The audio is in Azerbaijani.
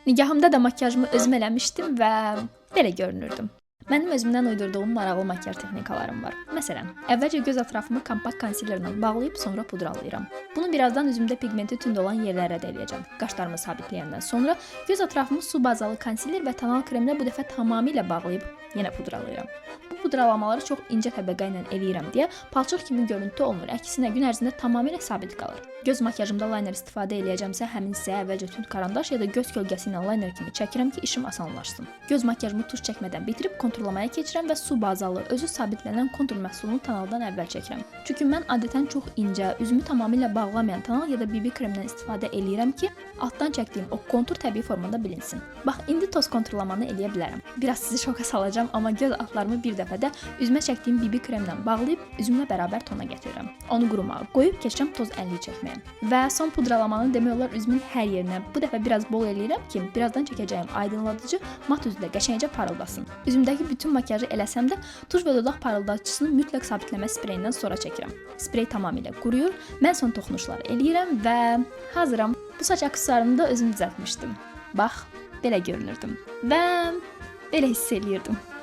Nigahımda da makyajımı özüm eləmişdim və belə görünürdüm. Mənim özümdən uydurduğum maraqlı makyaj texnikalarım var. Məsələn, əvvəlcə göz ətrafımı kompakt konsilerlə bağlayıb sonra pudralayıram. Bunu birazdan üzümdə pigmenti tünd olan yerlərə də eləyəcəm. Qaşlarımı sabitləyəndən sonra göz ətrafımı su bazalı konsiler və tonal kremlə bu dəfə tamamilə bağlayıb yenə pudralayıram. Bu pudralamaları çox incə təbəqə ilə eləyirəm deyə palçıq kimi görüntü olmur. Əksinə gün ərzində tamamilə sabit qalır. Göz makyajımda liner istifadə eləyəcəmsə, həmin hissəyə əvvəlcə tünd karandaş ya da göz kölgəsi ilə liner kimi çəkirəm ki, işim asanlaşsın. Göz makyajımı tuş çəkmədən bitirib konturlamaya keçirəm və su bazalı, özü sabitlənən kontur məhsulunu tonaldan əvvəl çəkirəm. Çünki mən adətən çox incə, üzümü tamamilə bağlamayan tonal ya da BB kremdən istifadə eləyirəm ki, altdan çəkdiyim o kontur təbii formada bilinsin. Bax, indi toz konturlamanı eləyə bilərəm. Biraz sizi şoka salacağam, amma göz altlarımı bir dəfədə üzümə çəkdiyim BB kremlə bağlayıb üzümlə bərabər tona gətirirəm. Onu qurumağa qoyub keçirəm toz əlli çəkməyə. Və son pudralamanı demək olar üzümün hər yerinə bu dəfə biraz bol eləyirəm ki, birazdan çəkəcəyim aydınladıcı mat üzdə qəşəngcə parıldasın. Üzümdəki bütün makyajı eləsəm də tuş və dodaq parıldadıcısını mütləq sabitləmə spreyindən sonra çəkirəm. Sprey tamamilə quruyur, mən son toxunuşları eləyirəm və hazıram. Bu saç aksesuarını da özüm düzəltmişdim. Bax, belə görünürdüm və belə hiss eləyirdim.